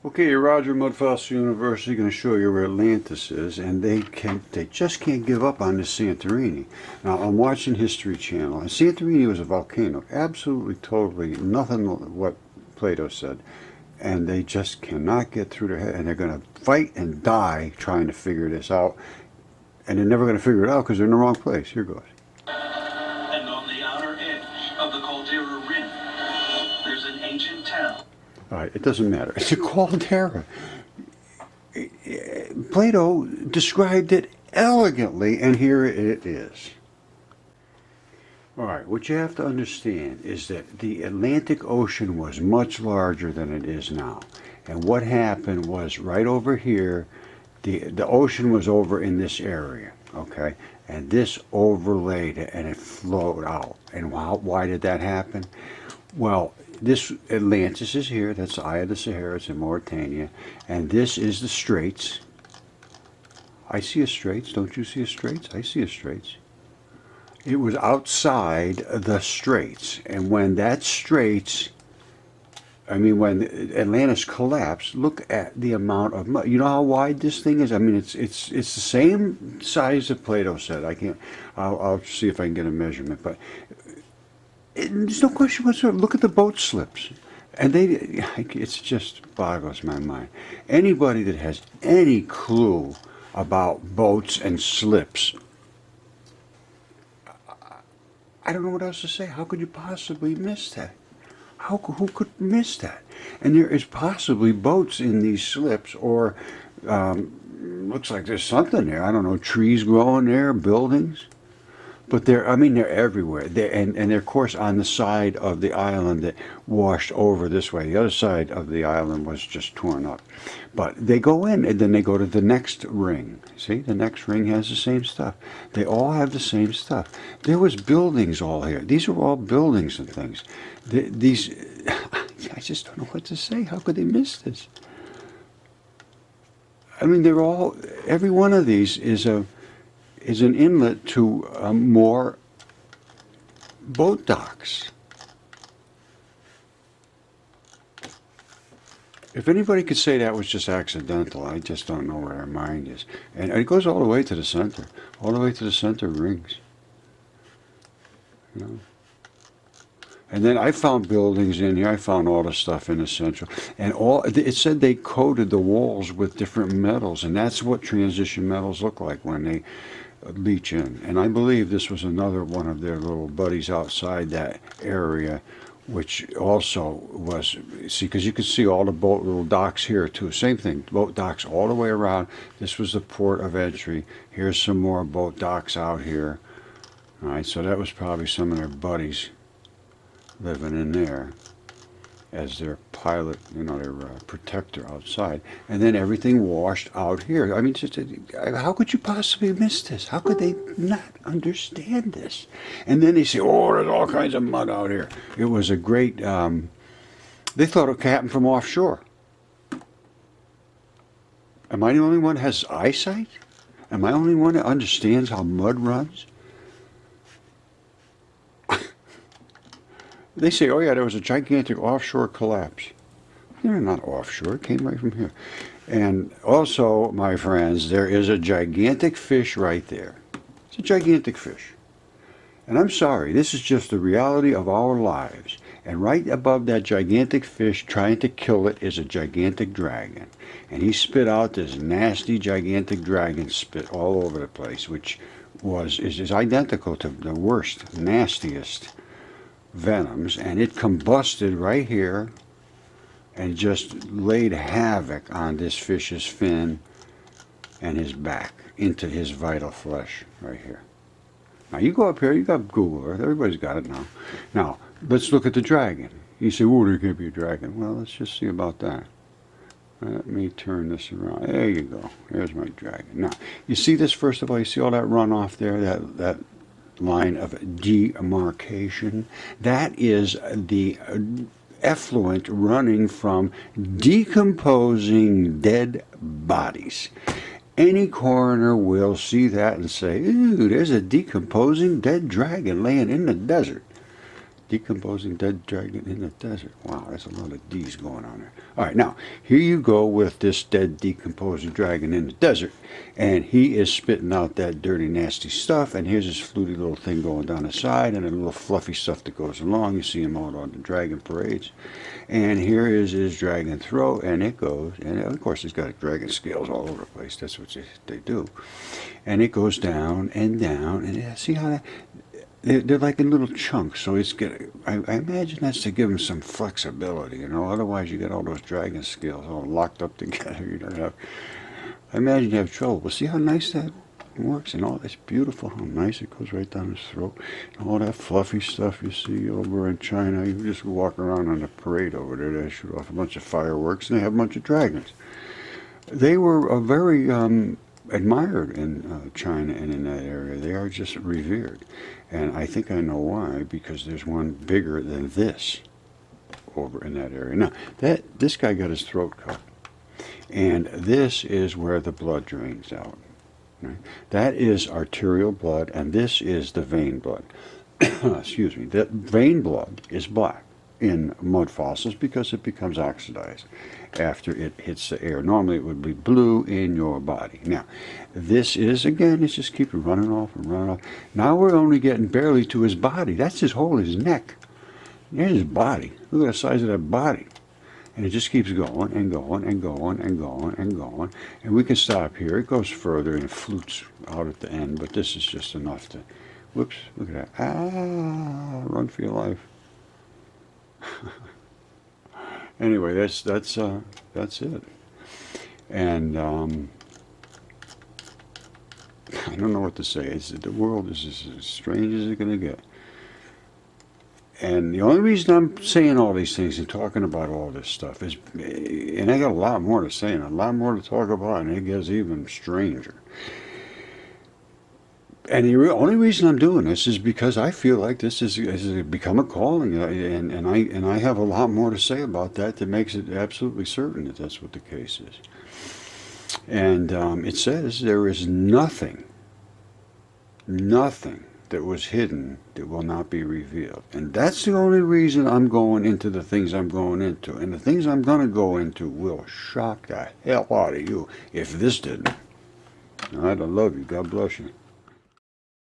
Okay, Roger Mudfossil University going to show you where Atlantis is, and they just can't give up on this Santorini. Now, I'm watching History Channel, and Santorini was a volcano, absolutely, totally nothing what Plato said, and they just cannot get through their head, and they're going to fight and die trying to figure this out, and they're never going to figure it out because they're in the wrong place. Here goes. And on the outer edge of the Caldera Rim, there's an ancient town. All right, it doesn't matter. It's a caldera. Plato described it elegantly, and here it is. All right, what you have to understand is that the Atlantic Ocean was much larger than it is now. And what happened was right over here, the ocean was over in this area, okay? And this overlaid it, and it flowed out. And why did that happen? Well, this Atlantis is here. That's the Eye of the Sahara. It's in Mauritania. And this is the Straits. I see a Straits. Don't you see a Straits? I see a Straits. It was outside the Straits. And when that Straits, when Atlantis collapsed, look at the amount of mud. You know how wide this thing is? I mean, it's the same size that Plato said. I'll see if I can get a measurement. But there's no question whatsoever. Look at the boat slips. And it just boggles my mind. Anybody that has any clue about boats and slips, I don't know what else to say. How could you possibly miss that? Who could miss that? And there is possibly boats in these slips, or looks like there's something there. I don't know, trees growing there, buildings. But they're everywhere. And they're, of course, on the side of the island that washed over this way. The other side of the island was just torn up. But they go in, and then they go to the next ring. See, the next ring has the same stuff. They all have the same stuff. There was buildings all here. These are all buildings and things. I just don't know what to say. How could they miss this? I mean, every one of these is an inlet to more boat docks. If anybody could say that was just accidental, I just don't know where their mind is. And it goes all the way to the center, all the way to the center rings. You know? And then I found buildings in here. I found all the stuff in the central. And it said they coated the walls with different metals, and that's what transition metals look like when they leach in. And I believe this was another one of their little buddies outside that area, which also was, see, because you can see all the boat little docks here too. Same thing, boat docks all the way around. This was the port of entry. Here's some more boat docks out here. All right, so that was probably some of their buddies living in there as their pilot, their protector outside. And then everything washed out here. I mean, how could you possibly miss this? How could they not understand this? And then they say, oh, there's all kinds of mud out here. It was a great, they thought it happened from offshore. Am I the only one that has eyesight? Am I the only one that understands how mud runs? They say, oh yeah, there was a gigantic offshore collapse. They're not offshore, it came right from here. And also, my friends, there is a gigantic fish right there. It's a gigantic fish. And I'm sorry, this is just the reality of our lives. And right above that gigantic fish, trying to kill it, is a gigantic dragon. And he spit out this nasty, gigantic dragon spit all over the place, which is identical to the worst, nastiest venoms, and it combusted right here and just laid havoc on this fish's fin and his back into his vital flesh right here. Now you go up here, you got Google Earth, everybody's got it now. Now let's look at the dragon. You say, oh, there can't be a dragon. Well, let's just see about that. Let me turn this around. There you go. There's my dragon. Now you see this, first of all, you see all that runoff there, that line of demarcation. That is the effluent running from decomposing dead bodies. Any coroner will see that and say, ooh, there's a decomposing dead dragon laying in the desert. Decomposing dead dragon in the desert. Wow, that's a lot of D's going on there. All right, now, here you go with this dead decomposing dragon in the desert, and he is spitting out that dirty, nasty stuff, and here's this fluty little thing going down the side, and a little fluffy stuff that goes along. You see him out on the dragon parades. And here is his dragon throat, and it goes, and of course he's got dragon scales all over the place. That's what they do. And it goes down, and see how that... They're like in little chunks, so it's good. I imagine that's to give them some flexibility, you know. Otherwise, you get all those dragon scales all locked up together. You don't have. I imagine you have trouble. Well, see how nice that works, and all that's beautiful. How nice it goes right down his throat, and all that fluffy stuff you see over in China. You just walk around on the parade over there. They shoot off a bunch of fireworks, and they have a bunch of dragons. They were very admired in China and in that area. They are just revered. And I think I know why, because there's one bigger than this over in that area. Now, this guy got his throat cut. And this is where the blood drains out. Right? That is arterial blood, and this is the vein blood. Excuse me. The vein blood is black in mud fossils because it becomes oxidized after it hits the air. Normally it would be blue in your body. Now, this is, again, it's just keep running off and running off. Now we're only getting barely to his body. That's his neck. There's his body. Look at the size of that body. And it just keeps going and going and going and going and going. And we can stop here. It goes further and it flutes out at the end, but this is just enough to, whoops, look at that. Ah, run for your life. Anyway, that's it. And I don't know what to say. The world is as strange as it's going to get. And the only reason I'm saying all these things and talking about all this stuff is, and I got a lot more to say and a lot more to talk about, and it gets even stranger. And the only reason I'm doing this is because I feel like this has become a calling, and I have a lot more to say about that makes it absolutely certain that that's what the case is. And it says there is nothing that was hidden that will not be revealed. And that's the only reason I'm going into the things I'm going into. And the things I'm going to go into will shock the hell out of you if this didn't. I love you. God bless you.